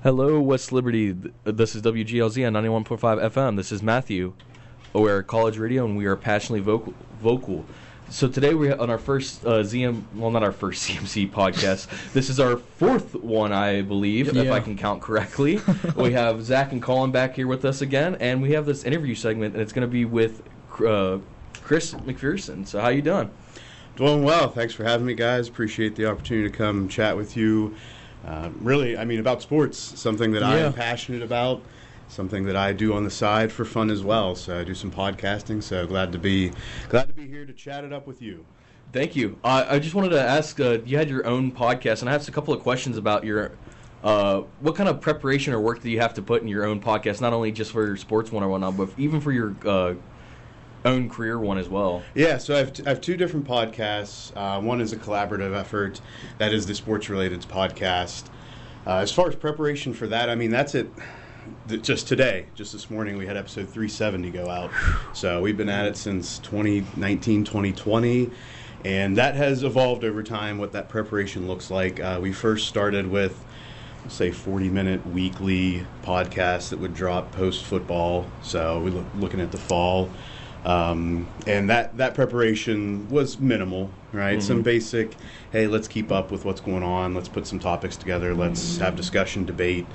Hello, West Liberty. This is WGLZ on 91.5 FM. This is Matthew. We're college radio, and we are passionately vocal. So today we're on our first not our first ZMC podcast. This is our fourth one, I believe, if I can count correctly. We have Zach and Colin back here with us again, and we have this interview segment, and it's going to be with Chris McPherson. So how you doing? Doing well. Thanks for having me, guys. Appreciate the opportunity to come chat with you. About sports, something that I am passionate about, something that I do on the side for fun as well. So I do some podcasting, so glad to be here to chat it up with you. Thank you. I just wanted to ask, you had your own podcast, and I have a couple of questions about your, what kind of preparation or work do you have to put in your own podcast, not only just for your sports one or whatnot, but even for your own career one as well? Yeah, so I have two different podcasts. One is a collaborative effort. That is the Sports Related podcast. As far as preparation for that, that's it. Just today, just this morning, we had episode 370 go out. So we've been at it since 2019, 2020, and that has evolved over time, what that preparation looks like. We first started with, say, 40-minute weekly podcasts that would drop post-football. So we're looking at the fall. And that preparation was minimal, right? Mm-hmm. Some basic, hey, let's keep up with what's going on. Let's put some topics together. Let's have discussion, debate.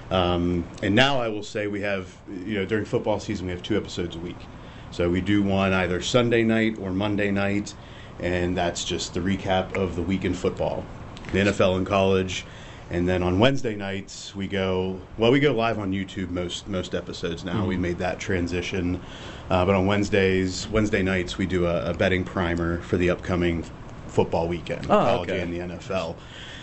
And now I will say we have, during football season, we have 2 episodes a week. So we do one either Sunday night or Monday night, and that's just the recap of the week in football, the NFL and college. And then on Wednesday nights, we go live on YouTube most episodes now. Mm-hmm. We made that transition. But on Wednesday nights, we do a betting primer for the upcoming football weekend, college and the NFL.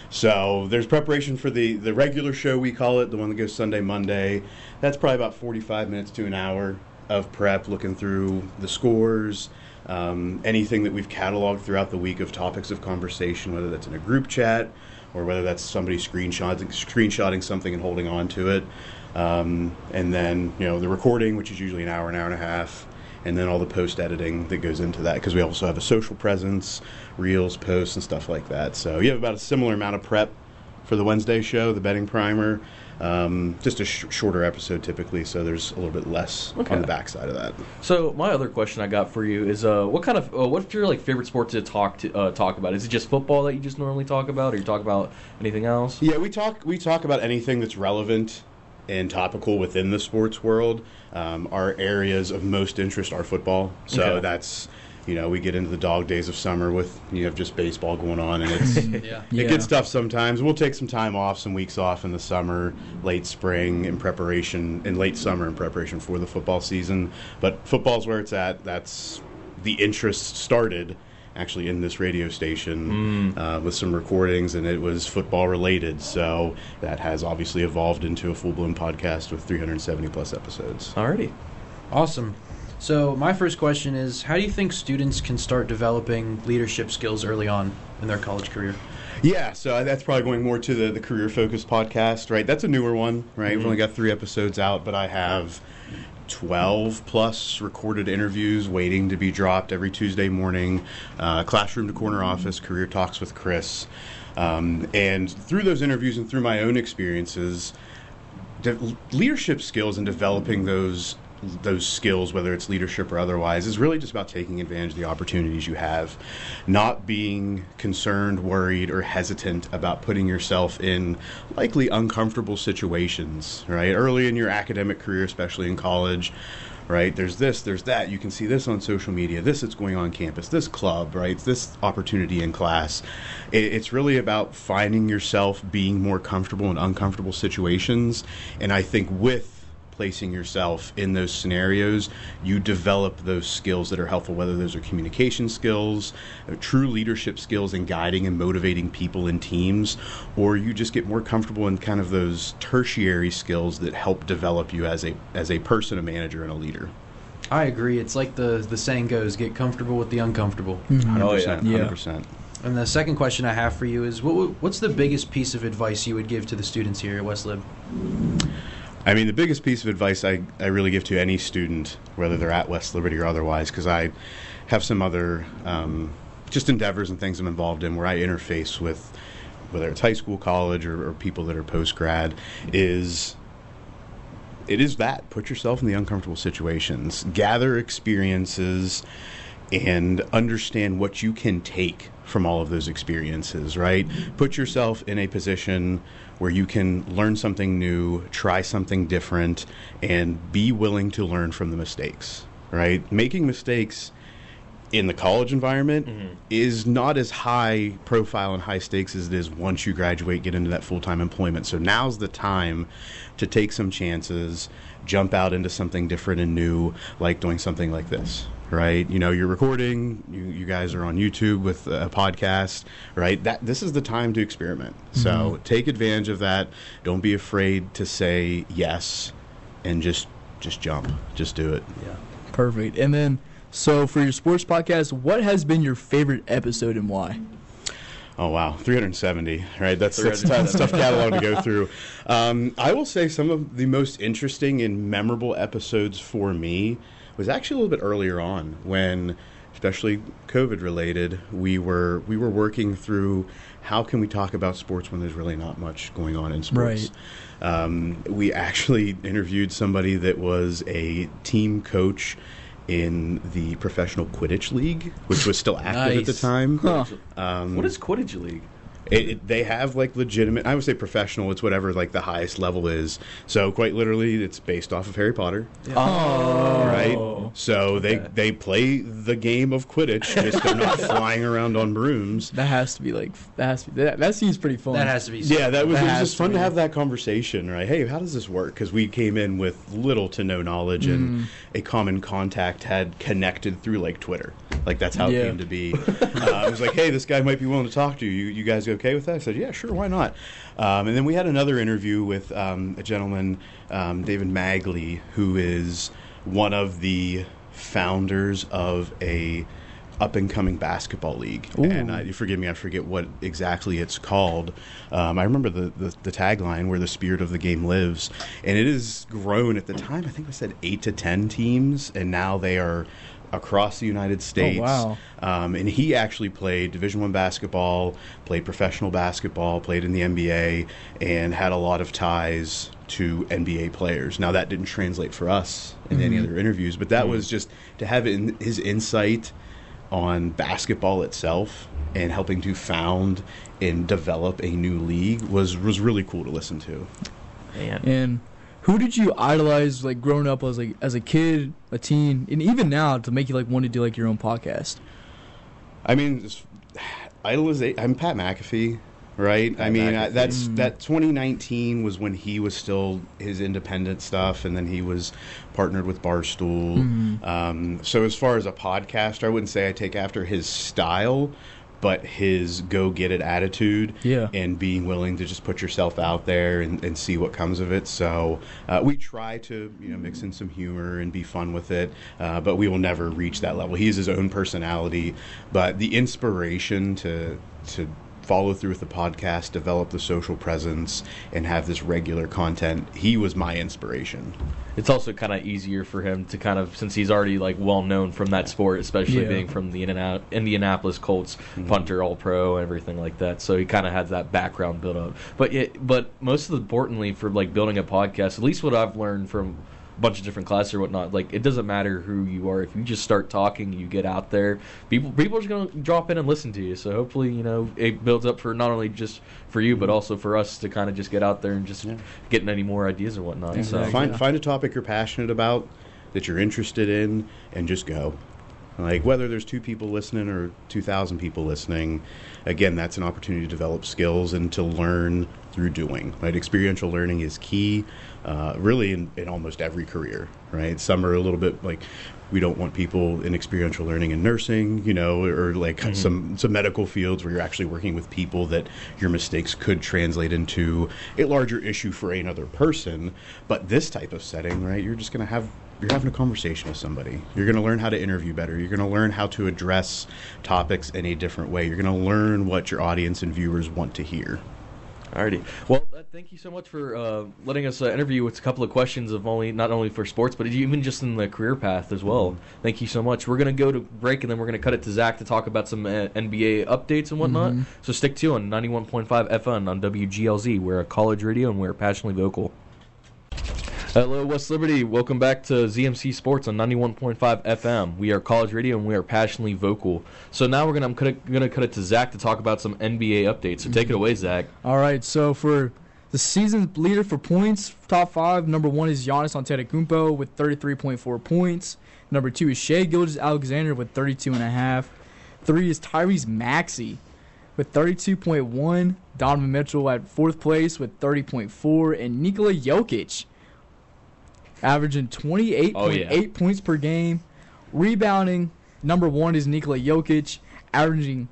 So there's preparation for the regular show, we call it, the one that goes Sunday, Monday. That's probably about 45 minutes to an hour of prep, looking through the scores, anything that we've cataloged throughout the week of topics of conversation, whether that's in a group chat or whether that's somebody screenshotting something and holding on to it. And then, the recording, which is usually an hour and a half, and then all the post-editing that goes into that, because we also have a social presence, reels, posts, and stuff like that. So you have about a similar amount of prep for the Wednesday show, the betting primer, just a shorter episode typically, so there's a little bit less on the backside of that. So my other question I got for you is, what's your favorite sport to talk about? Is it just football that you just normally talk about, or you talk about anything else? Yeah, we talk about anything that's relevant and topical within the sports world. Our areas of most interest are football, so that's, we get into the dog days of summer with, have just baseball going on, and it's it gets tough sometimes. We'll take some time off, some weeks off in the summer, late spring in late summer in preparation for the football season. But football's where it's at. That's the interest started actually in this radio station with some recordings, and it was football related, so that has obviously evolved into a full-blown podcast with 370 plus episodes. Alrighty. Awesome. So my first question is, how do you think students can start developing leadership skills early on in their college career? Yeah, so that's probably going more to the career-focused podcast, right? That's a newer one, right? We've only got 3 episodes out, but I have 12 plus recorded interviews waiting to be dropped every Tuesday morning. Classroom to corner office, career talks with Chris. And through those interviews and through my own experiences, leadership skills and developing those skills, whether it's leadership or otherwise, is really just about taking advantage of the opportunities you have, not being concerned, worried, or hesitant about putting yourself in likely uncomfortable situations, right? Early in your academic career, especially in college, right? There's this, there's that. You can see this on social media, this that's going on campus, this club, right? This opportunity in class. It's really about finding yourself being more comfortable in uncomfortable situations, and I think with placing yourself in those scenarios, you develop those skills that are helpful, whether those are communication skills, true leadership skills in guiding and motivating people in teams, or you just get more comfortable in kind of those tertiary skills that help develop you as a person, a manager, and a leader. I agree. It's like the saying goes, get comfortable with the uncomfortable. 100%. 100%. And the second question I have for you is, what's the biggest piece of advice you would give to the students here at West Lib? The biggest piece of advice I really give to any student, whether they're at West Liberty or otherwise, because I have some other just endeavors and things I'm involved in where I interface with whether it's high school, college, or people that are post-grad, is that. Put yourself in the uncomfortable situations. Gather experiences and understand what you can take from all of those experiences, right? Put yourself in a position where you can learn something new, try something different, and be willing to learn from the mistakes, right? Making mistakes in the college environment is not as high profile and high stakes as it is once you graduate, get into that full-time employment. So now's the time to take some chances, jump out into something different and new, like doing something like this, right? You know, you're recording, you guys are on YouTube with a podcast, right? This is the time to experiment. So take advantage of that. Don't be afraid to say yes, and just jump. Just do it. Yeah. Perfect. And then, so for your sports podcast, what has been your favorite episode and why? Oh, wow. 370, right? That's tough catalog to go through. I will say some of the most interesting and memorable episodes for me was actually a little bit earlier on when, especially COVID related, we were working through how can we talk about sports when there's really not much going on in sports. Right. We actually interviewed somebody that was a team coach in the professional Quidditch League, which was still active at the time. Huh. What is Quidditch League? They have like legitimate, I would say professional, it's whatever like the highest level is. So quite literally, it's based off of Harry Potter. Yeah. Oh. Right? So they play the game of Quidditch, just they're not flying around on brooms. That seems pretty fun. That has to be. Yeah, it was just fun to have that conversation, right? Hey, how does this work? Because we came in with little to no knowledge, and a common contact had connected through like Twitter. Like that's how it came to be. I was like, hey, this guy might be willing to talk to you. You guys okay with that? I said, yeah, sure, why not? And then we had another interview with a gentleman, David Magley, who is one of the founders of a up-and-coming basketball league. Ooh. And forgive me, I forget what exactly it's called. I remember the tagline, where the spirit of the game lives. And it has grown at the time, I think I said 8 to 10 teams, and now they are across the United States. Oh, wow. And he actually played Division I basketball, played professional basketball, played in the NBA, and had a lot of ties to NBA players. Now, that didn't translate for us in any other interviews, but that was just to have his insight on basketball itself and helping to found and develop a new league was really cool to listen to. Man. And who did you idolize, like, growing up as a kid, a teen, and even now to make you like want to do like your own podcast? I mean, I'm Pat McAfee, right? That 2019 was when he was still his independent stuff, and then he was partnered with Barstool. So as far as a podcaster, I wouldn't say I take after his style, but his go-get-it attitude and being willing to just put yourself out there and see what comes of it. So we try to mix in some humor and be fun with it, but we will never reach that level. He has his own personality, but the inspiration to follow through with the podcast, develop the social presence, and have this regular content, he was my inspiration. It's also kind of easier for him to kind of, since he's already like well known from that sport, especially being from the Indianapolis Colts, punter, all-pro, and everything like that. So he kind of has that background built up. But most importantly, for like building a podcast, at least what I've learned from bunch of different classes or whatnot, like it doesn't matter who you are. If you just start talking, you get out there, people are just going to drop in and listen to you. So hopefully it builds up for not only just for you but also for us to kind of just get out there and just getting any more ideas or whatnot. So find a topic you're passionate about, that you're interested in, and just go. Like whether there's 2 people listening or 2,000 people listening, again, that's an opportunity to develop skills and to learn through doing. Right, experiential learning is key, really in almost every career. Right, some are a little bit like we don't want people in experiential learning in nursing, or like some medical fields where you're actually working with people that your mistakes could translate into a larger issue for another person. But this type of setting, right, you're having a conversation with somebody. You're going to learn how to interview better. You're going to learn how to address topics in a different way. You're going to learn what your audience and viewers want to hear. Alrighty. Well, Matt, thank you so much for letting us interview with a couple of questions of not only for sports, but even just in the career path as well. Mm-hmm. Thank you so much. We're going to go to break, and then we're going to cut it to Zach to talk about some NBA updates and whatnot. Mm-hmm. So stick tuned on 91.5 FM on WGLZ. We're a college radio, and we're passionately vocal. Hello, West Liberty. Welcome back to ZMC Sports on 91.5 FM. We are college radio, and we are passionately vocal. So now I'm gonna cut it to Zach to talk about some NBA updates. So take it away, Zach. All right. So for the season leader for points, top 5, number 1 is Giannis Antetokounmpo with 33.4 points. Number 2 is Shai Gilgeous-Alexander with 32.5. 3 is Tyrese Maxey with 32.1. Donovan Mitchell at 4th place with 30.4. And Nikola Jokic averaging 28.8 points per game. Rebounding, number 1 is Nikola Jokic, averaging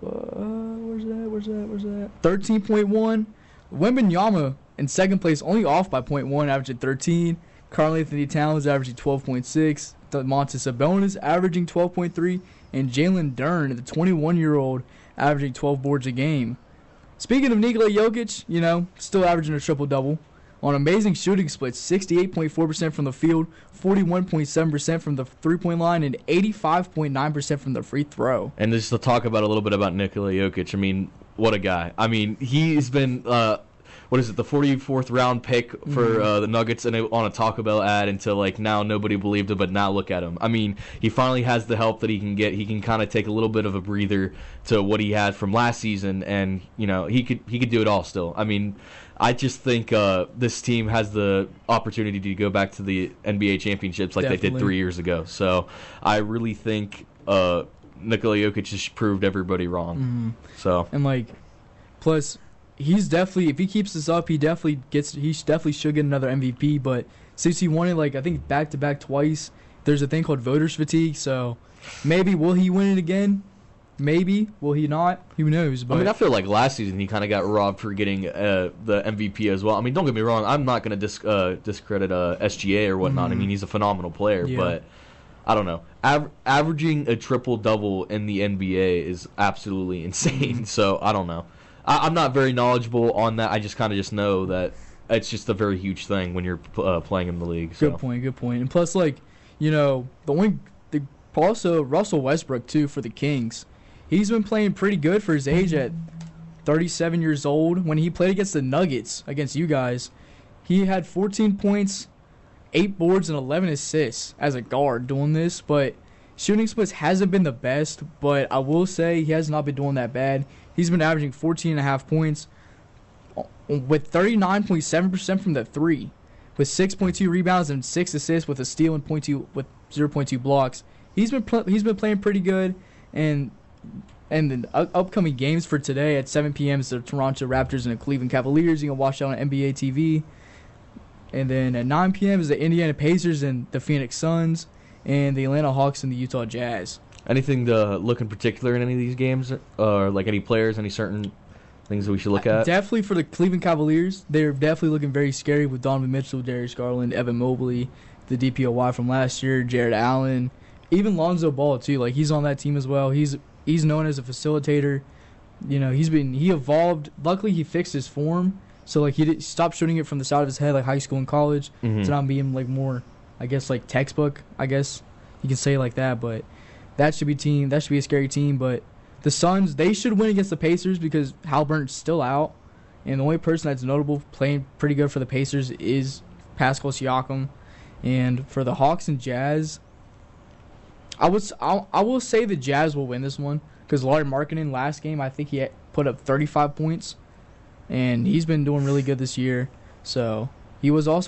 where's that? 13.1. Wembanyama in 2nd place, only off by 0.1, averaging 13. Karl-Anthony Towns averaging 12.6. Domantas Sabonis averaging 12.3. And Jalen Duren, the 21-year-old, averaging 12 boards a game. Speaking of Nikola Jokic, still averaging a triple-double. On amazing shooting splits, 68.4% from the field, 41.7% from the three-point line, and 85.9% from the free throw. And just to talk about a little bit about Nikola Jokic, I mean, what a guy. I mean, he's been, the 44th round pick for the Nuggets and on a Taco Bell ad until, now nobody believed it, but now look at him. I mean, he finally has the help that he can get. He can kind of take a little bit of a breather to what he had from last season, and, he could do it all still. I mean, I just think this team has the opportunity to go back to the NBA championships like Definitely. They did 3 years ago. So I really think Nikola Jokic just proved everybody wrong. Mm-hmm. So and plus he's definitely, if he keeps this up, he definitely should get another MVP. But since he won it I think back to back twice, there's a thing called voters fatigue. So maybe will he win it again? Maybe. Will he not? Who knows? But I feel like last season he kind of got robbed for getting the MVP as well. I mean, don't get me wrong. I'm not going to discredit SGA or whatnot. Mm-hmm. I mean, he's a phenomenal player. Yeah. But I don't know. Averaging a triple-double in the NBA is absolutely insane. Mm-hmm. So I don't know. I'm not very knowledgeable on that. I just kind of know that it's just a very huge thing when you're playing in the league. So. Good point. And plus, also Russell Westbrook, too, for the Kings. He's been playing pretty good for his age at 37 years old. When he played against the Nuggets, against you guys, he had 14 points, 8 boards, and 11 assists as a guard doing this. But shooting splits hasn't been the best, but I will say he has not been doing that bad. He's been averaging 14.5 points with 39.7% from the 3, with 6.2 rebounds and 6 assists with a steal and 0.2 blocks. He's been playing pretty good, and the upcoming games for today at 7 p.m. is the Toronto Raptors and the Cleveland Cavaliers. You can watch that on NBA TV. And then at 9 p.m. is the Indiana Pacers and the Phoenix Suns, and the Atlanta Hawks and the Utah Jazz. Anything to look in particular in any of these games? Or any players, any certain things that we should look at? Definitely for the Cleveland Cavaliers. They're definitely looking very scary with Donovan Mitchell, Darius Garland, Evan Mobley, the DPOY from last year, Jared Allen. Even Lonzo Ball too, he's on that team as well. He's known as a facilitator. He evolved. Luckily, he fixed his form, so he stopped shooting it from the side of his head like high school and college. Mm-hmm. So now being more, I guess textbook. I guess you can say it like that. But that should be a scary team. But the Suns, they should win against the Pacers because Halliburton's still out, and the only person that's notable playing pretty good for the Pacers is Pascal Siakam. And for the Hawks and Jazz, I will say the Jazz will win this one because Lauri Markkanen last game, I think he put up 35 points, and he's been doing really good this year. So he's a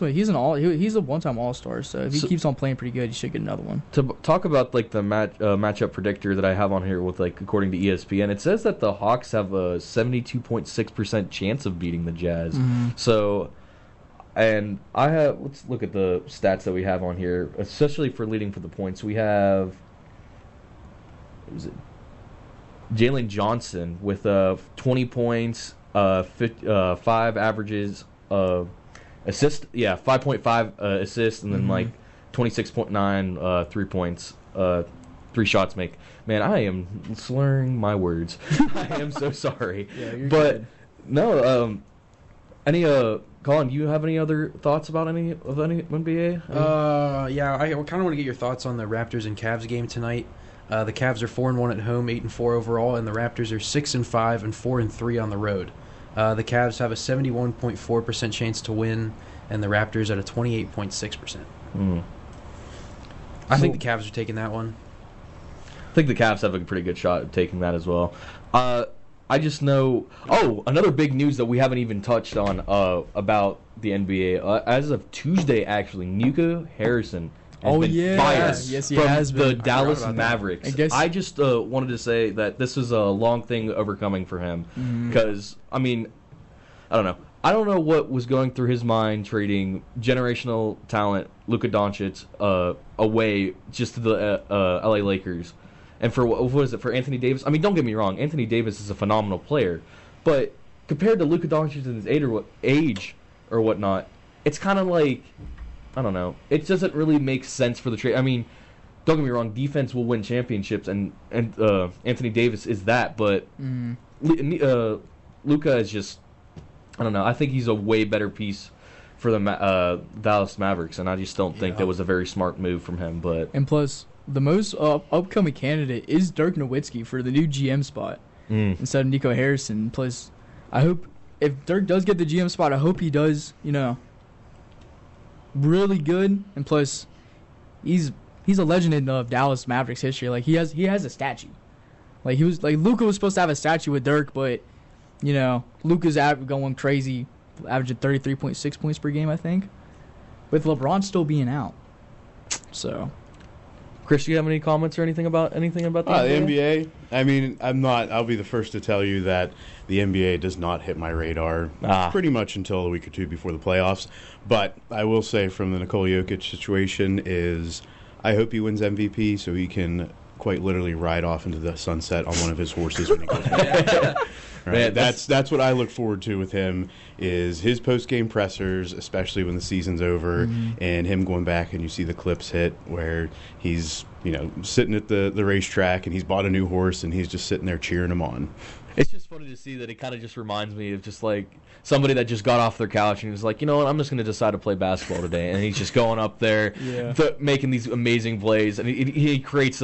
one-time All-Star. So if he keeps on playing pretty good, he should get another one. To talk about the matchup predictor that I have on here with according to ESPN, it says that the Hawks have a 72.6% chance of beating the Jazz. Mm-hmm. So. And let's look at the stats that we have on here, especially for leading for the points. We have Jalen Johnson with 20 points, 5 averages, assist, 5.5 assists, and then 26.9 3 points, 3 shots make. Man, I am slurring my words. I am so sorry. Yeah, you're but good. No. Any Colin, do you have any other thoughts about any NBA? Yeah, I kind of want to get your thoughts on the Raptors and Cavs game tonight. The Cavs are 4-1 at home, 8-4 overall, and the Raptors are 6-5 and 4-3 on the road. The Cavs have a 71.4% chance to win, and the Raptors at a 28.6%. I think the Cavs are taking that one. I think the Cavs have a pretty good shot at taking that as well. I just know. Oh, another big news that we haven't even touched on about the NBA. As of Tuesday, actually, Nico Harrison has been fired from the Dallas Mavericks. I just wanted to say that this is a long thing overcoming for him because, I mean, I don't know. I don't know what was going through his mind trading generational talent Luka Doncic away just to the LA Lakers. And for what is it, for Anthony Davis? I mean, don't get me wrong, Anthony Davis is a phenomenal player, but compared to Luka Doncic in his age or whatnot, it's kind of like, I don't know, it doesn't really make sense for the trade. I mean, don't get me wrong, defense will win championships, and Anthony Davis is that, but Luka is just, I don't know, I think he's a way better piece for the Dallas Mavericks, and I just don't think that was a very smart move from him. And plus, the most upcoming candidate is Dirk Nowitzki for the new GM spot instead of Nico Harrison. Plus, I hope if Dirk does get the GM spot, I hope he does, really good. And plus, he's a legend in Dallas Mavericks history. Like he has a statue. Like Luka was supposed to have a statue with Dirk, but Luka's going crazy, averaging 33.6 points per game, I think, with LeBron still being out. So. Chris, do you have any comments or anything about the NBA? I mean, I'll be the first to tell you that the NBA does not hit my radar pretty much until a week or two before the playoffs. But I will say from the Nikola Jokic situation is I hope he wins MVP so he can quite literally ride off into the sunset on one of his horses when he goes back. Right? Man, that's what I look forward to with him is his post-game pressers, especially when the season's over, and him going back and you see the clips hit where he's sitting at the racetrack and he's bought a new horse and he's just sitting there cheering him on. It's just funny to see that it kind of just reminds me of just like somebody that just got off their couch and was like, you know what, I'm just going to decide to play basketball today, and he's just going up there making these amazing plays, and he creates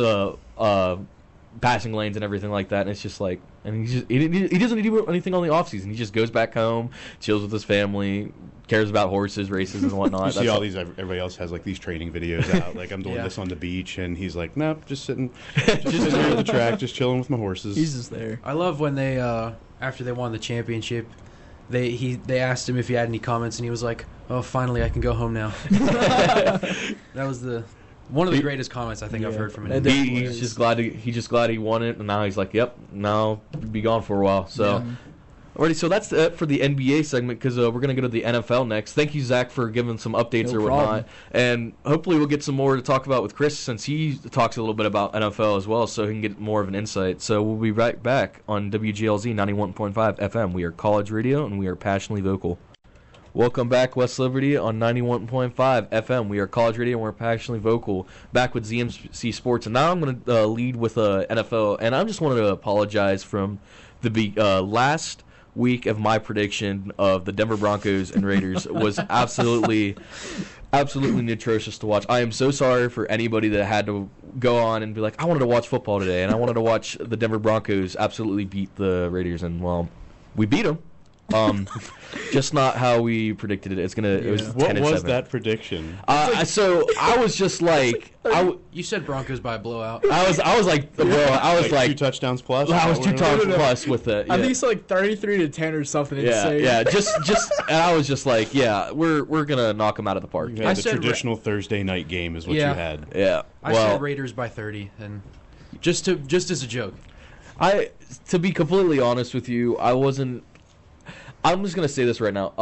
passing lanes and everything like that, and it's just like, and he doesn't do anything on the off season. He just goes back home, chills with his family, cares about horses, races, and whatnot. You see all these. Everybody else has like these training videos out. Like I'm doing this on the beach, and he's like, nope, just sitting there at the track, just chilling with my horses. He's just there. I love when they after they won the championship, they asked him if he had any comments, and he was like, "Oh, finally, I can go home now." That was one of the greatest comments I think I've heard from him. He's just glad he won it, and now he's like, "Yep, now be gone for a while." So, alrighty, so that's it for the NBA segment because we're gonna go to the NFL next. Thank you, Zach, for giving some updates or whatnot, and hopefully we'll get some more to talk about with Chris since he talks a little bit about NFL as well, so he can get more of an insight. So we'll be right back on WGLZ 91.5 FM. We are college radio, and we are passionately vocal. Welcome back, West Liberty, on 91.5 FM. We are college radio and we're passionately vocal. Back with ZMC Sports, and now I'm going to lead with NFL. And I just wanted to apologize from the last week of my prediction of the Denver Broncos and Raiders was absolutely atrocious to watch. I am so sorry for anybody that had to go on and be like, I wanted to watch football today, and I wanted to watch the Denver Broncos absolutely beat the Raiders, and well, we beat them. Just not how we predicted it. It was 10-7. What was that prediction? So I was just like, you said Broncos by a blowout. I was like, like 2 touctouchdowns plus. I was 2 touchdowns plus with it. Yeah. I think it's like 33-10 or something. Yeah. Just, and I was just like, we're gonna knock them out of the park. You had the traditional Thursday night game is what you had. Yeah. I said Raiders by 30, and just as a joke. To be completely honest with you, I'm just going to say this right now.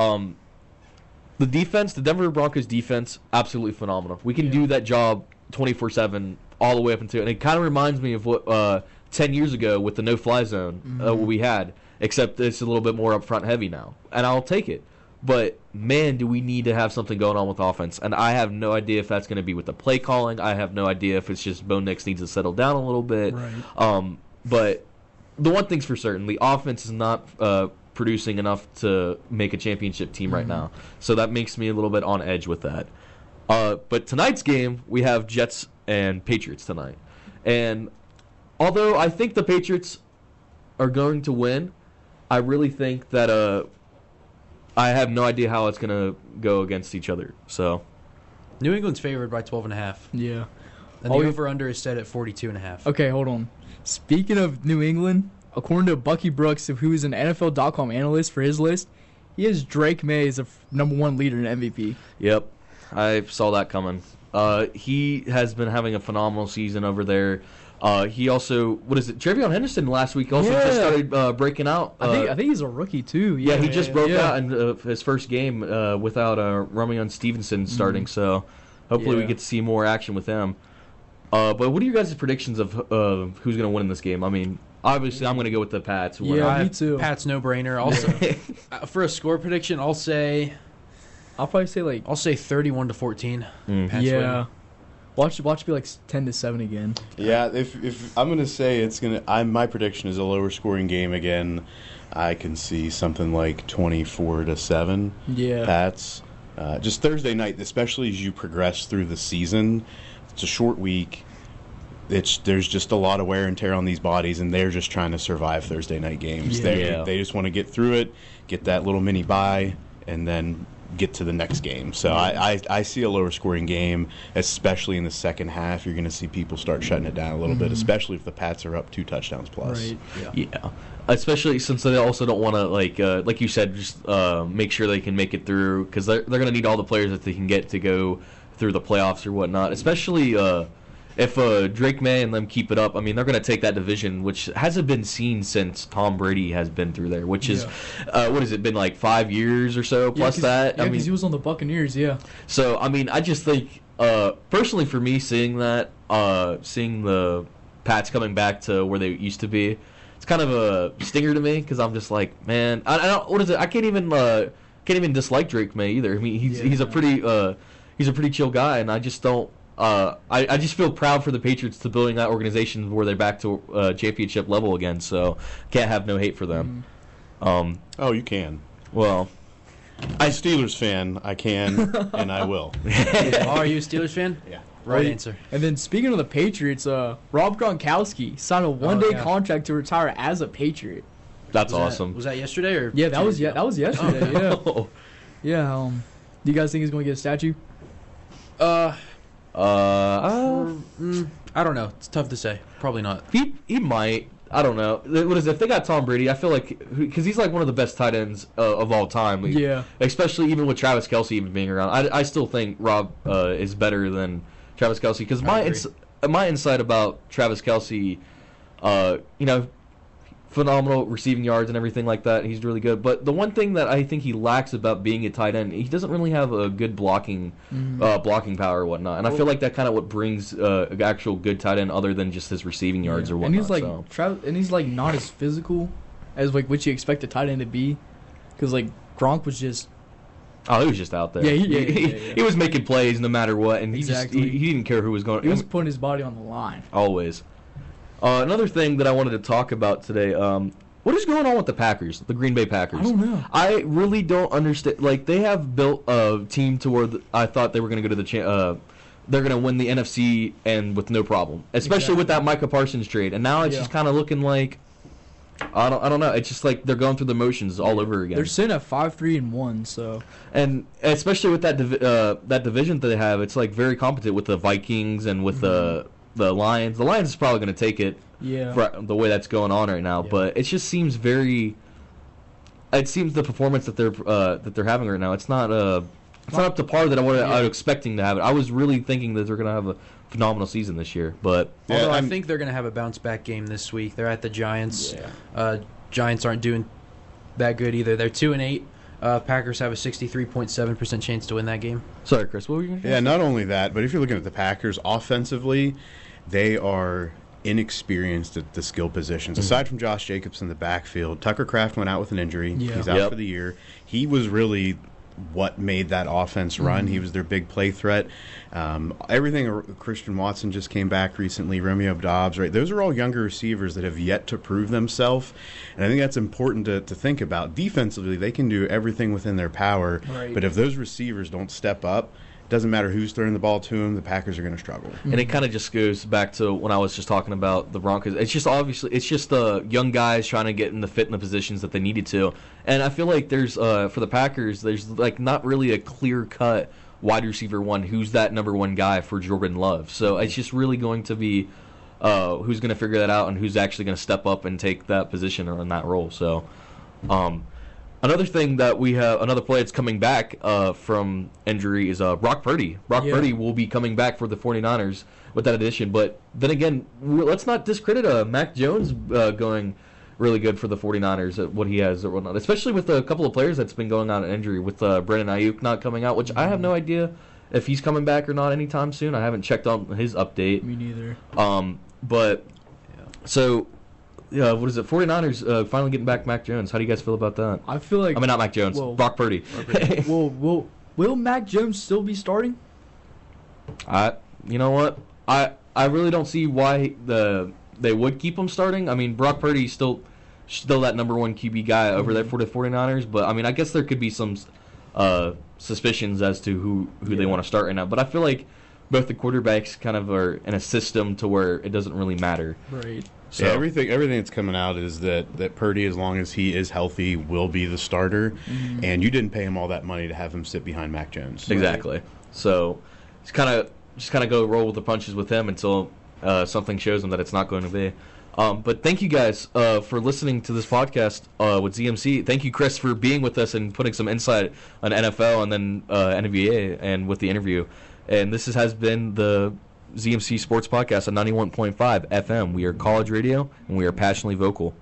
The defense, the Denver Broncos defense, absolutely phenomenal. We can do that job 24/7 all the way up until, and it kind of reminds me of what 10 years ago with the no-fly zone what we had, except it's a little bit more upfront heavy now, and I'll take it. But, man, do we need to have something going on with offense. And I have no idea if that's going to be with the play calling. I have no idea if it's just Bo Nix needs to settle down a little bit. Right. But the one thing's for certain, the offense is not producing enough to make a championship team right now. So that makes me a little bit on edge with that. But tonight's game, we have Jets and Patriots tonight. And although I think the Patriots are going to win, I really think that I have no idea how it's going to go against each other. So New England's favored by 12.5. Yeah. And the over-under is set at 42.5. Okay, hold on. Speaking of New England, according to Bucky Brooks, who is an NFL.com analyst for his list, he has Drake May as a number 1 leader in MVP. Yep, I saw that coming. He has been having a phenomenal season over there. He also, Travion Henderson last week also just started breaking out. I think he's a rookie too. Yeah, he just broke out in his first game without Ramon Stevenson starting. So hopefully we get to see more action with him. But what are you guys' predictions of who's going to win in this game? I mean, obviously I'm going to go with the Pats. Yeah, me too. Pats no brainer. Also, for a score prediction, I'll probably say 31-14. Pats win. Watch it be like 10-7 again. Yeah, if I'm gonna say it's my prediction is a lower scoring game again. I can see something like 24-7. Yeah. Pats. Just Thursday night, especially as you progress through the season. It's a short week. There's just a lot of wear and tear on these bodies, and they're just trying to survive Thursday night games. They just want to get through it, get that little mini bye, and then get to the next game. So I see a lower scoring game, especially in the second half. You're going to see people start shutting it down a little bit, especially if the Pats are up 2 touchdowns plus. Right. Yeah. Especially since they also don't want to, like you said, just make sure they can make it through, because they're going to need all the players that they can get to go through the playoffs or whatnot. Especially if Drake May and them keep it up. I mean, they're going to take that division, which hasn't been seen since Tom Brady has been through there, which is, what has it been, like 5 years or so, plus that? Yeah, because he was on the Buccaneers, So, I mean, I just think, personally for me, seeing the Pats coming back to where they used to be, it's kind of a stinger to me, because I'm just like, man, I don't, what is it? I can't even dislike Drake May either. I mean, he's a pretty chill guy, and I just don't. I just feel proud for the Patriots to building that organization where they're back to championship level again. So can't have no hate for them. Oh, you can. Well, I'm a Steelers fan. I can and I will. Are you a Steelers fan? Yeah. Right answer. And then speaking of the Patriots, Rob Gronkowski signed a one-day contract to retire as a Patriot. That's awesome. Was that yesterday or? Yeah, that was yesterday. Yeah. Do you guys think he's going to get a statue? I don't know. It's tough to say. Probably not. He might. I don't know. What is it? If they got Tom Brady, I feel like, because he's like one of the best tight ends of all time. Yeah. Especially even with Travis Kelce even being around. I still think Rob is better than Travis Kelce, because my insight about Travis Kelce, phenomenal receiving yards and everything like that. He's really good. But the one thing that I think he lacks about being a tight end, he doesn't really have a good blocking power or whatnot. And I feel like that kind of what brings an actual good tight end, other than just his receiving yards or whatnot. And he's like not as physical as like what you expect a tight end to be, because like Gronk was just. Oh, he was just out there. He was making plays no matter what, and he didn't care who was going. He was putting his body on the line. Always. Another thing that I wanted to talk about today, what is going on with the Packers, the Green Bay Packers? I don't know. I really don't understand. Like, they have built a team to where I thought they were going to go to the they're going to win the NFC and with no problem, especially with that Micah Parsons trade. And now it's just kind of looking like, I don't know. It's just like they're going through the motions all over again. They're sitting at 5-3-1, so. And especially with that division that they have, it's like very competent with the Vikings and with the Lions. The Lions is probably going to take it for the way that's going on right now. Yeah. But it just seems the performance that they're having right now, it's not up to par that I was expecting to have it. I was really thinking that they're going to have a phenomenal season this year. But although I think they're going to have a bounce back game this week. They're at the Giants. Yeah. Giants aren't doing that good either. They're 2-8. Packers have a 63.7% chance to win that game. Sorry, Chris, what were you going to say? Yeah, not only that, but if you're looking at the Packers offensively, they are inexperienced at the skill positions. Aside from Josh Jacobs in the backfield, Tucker Kraft went out with an injury. Yeah. He's out for the year. He was really what made that offense run. He was their big play threat. Everything. Christian Watson just came back recently. Romeo Dobbs, right? Those are all younger receivers that have yet to prove themselves, and I think that's important to think about. Defensively, they can do everything within their power, Right. but if those receivers don't step up, it doesn't matter who's throwing the ball to them, the Packers are going to struggle. And it kind of just goes back to when I was just talking about the Broncos. It's just the young guys trying to get in the positions that they needed to. And I feel like there's for the Packers, there's like not really a clear cut wide receiver one who's that number one guy for Jordan Love. So it's just really going to be who's going to figure that out and who's actually going to step up and take that position or in that role. So. Another thing that we have, another player that's coming back from injury is Brock Purdy. Brock Purdy will be coming back for the 49ers with that addition. But then again, let's not discredit Mac Jones going really good for the 49ers at what he has or whatnot, especially with a couple of players that's been going on in injury, with Brandon Ayuk not coming out, which I have no idea if he's coming back or not anytime soon. I haven't checked on his update. Me neither. So... Yeah, what is it? 49ers finally getting back Mac Jones. How do you guys feel about that? I feel like... I mean, not Mac Jones. Brock Purdy. Will Mac Jones still be starting? You know what? I really don't see why they would keep him starting. I mean, Brock Purdy's still that number one QB guy over there for the 49ers. But, I mean, I guess there could be some suspicions as to who they want to start right now. But I feel like both the quarterbacks kind of are in a system to where it doesn't really matter. Right. So. Yeah, everything that's coming out is that Purdy, as long as he is healthy, will be the starter. Mm-hmm. And you didn't pay him all that money to have him sit behind Mac Jones. Exactly. Right? So just kind of go roll with the punches with him until something shows him that it's not going to be. But thank you guys for listening to this podcast with ZMC. Thank you, Chris, for being with us and putting some insight on NFL and then NBA and with the interview. And this has been the ZMC Sports Podcast on 91.5 FM. We are college radio, and we are passionately vocal.